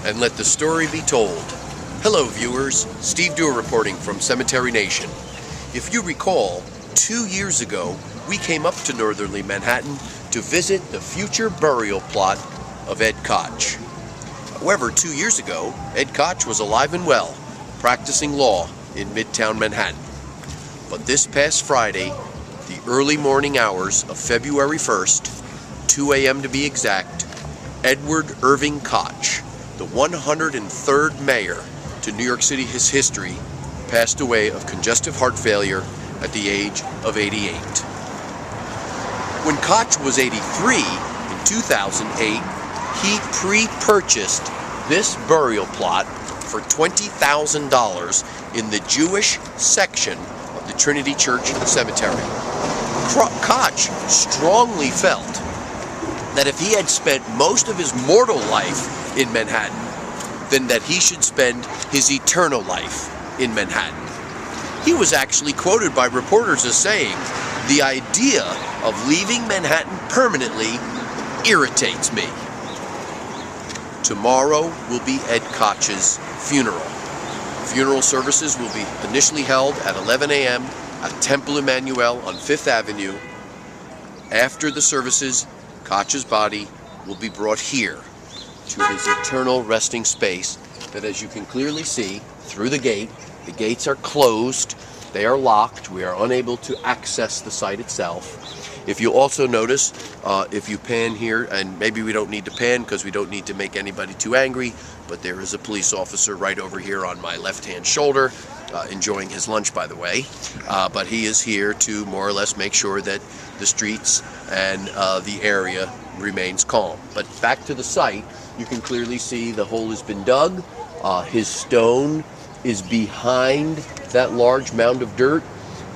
and let the story be told. Hello viewers, Steve Duer reporting from Cemetery Nation. If you recall, 2 years ago, we came up to northerly Manhattan to visit the future burial plot of Ed Koch. However, 2 years ago, Ed Koch was alive and well, practicing law in Midtown Manhattan. But this past Friday, the early morning hours of February 1st, 2 a.m. to be exact, Edward Irving Koch, the 103rd mayor to New York City history, passed away of congestive heart failure at the age of 88. When Koch was 83 in 2008, he pre-purchased this burial plot for $20,000 in the Jewish section of the Trinity Church Cemetery. Koch strongly felt that if he had spent most of his mortal life in Manhattan, then that he should spend his eternal life in Manhattan. He was actually quoted by reporters as saying, "The idea of leaving Manhattan permanently irritates me." Tomorrow will be Ed Koch's funeral. Funeral services will be initially held at 11 a.m. at Temple Emmanuel on 5th Avenue. After the services, Koch's body will be brought here to his eternal resting space that, as you can clearly see through the gates are closed, they are locked, we are unable to access the site itself. If you also notice, if you pan here, and maybe we don't need to pan because we don't need to make anybody too angry, but there is a police officer right over here on my left-hand shoulder, enjoying his lunch, by the way. But he is here to more or less make sure that the streets and the area remains calm. But back to the site, you can clearly see the hole has been dug. His stone is behind that large mound of dirt.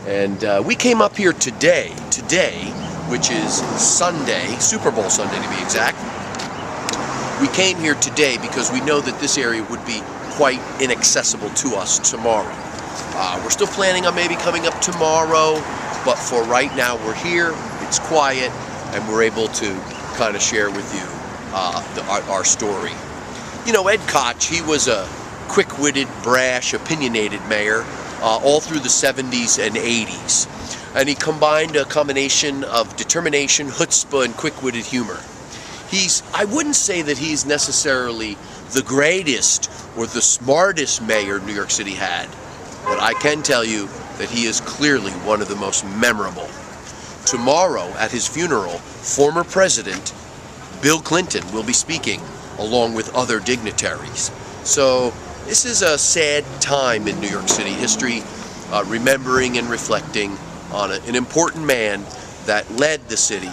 And we came up here today, which is Sunday, Super Bowl Sunday to be exact. We came here today because we know that this area would be quite inaccessible to us tomorrow. We're still planning on maybe coming up tomorrow, but for right now we're here, it's quiet, and we're able to kind of share with you our story. You know, Ed Koch, he was a quick-witted, brash, opinionated mayor all through the 70s and 80s. And he combined a combination of determination, chutzpah, and quick-witted humor. I wouldn't say that he's necessarily the greatest or the smartest mayor New York City had, but I can tell you that he is clearly one of the most memorable. Tomorrow at his funeral, former President Bill Clinton will be speaking along with other dignitaries. So this is a sad time in New York City history, remembering and reflecting on an important man that led the city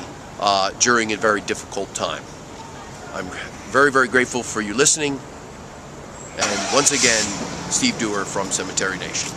during a very difficult time. I'm very, very grateful for you listening. And once again, Steve Duer from Cemetery Nation.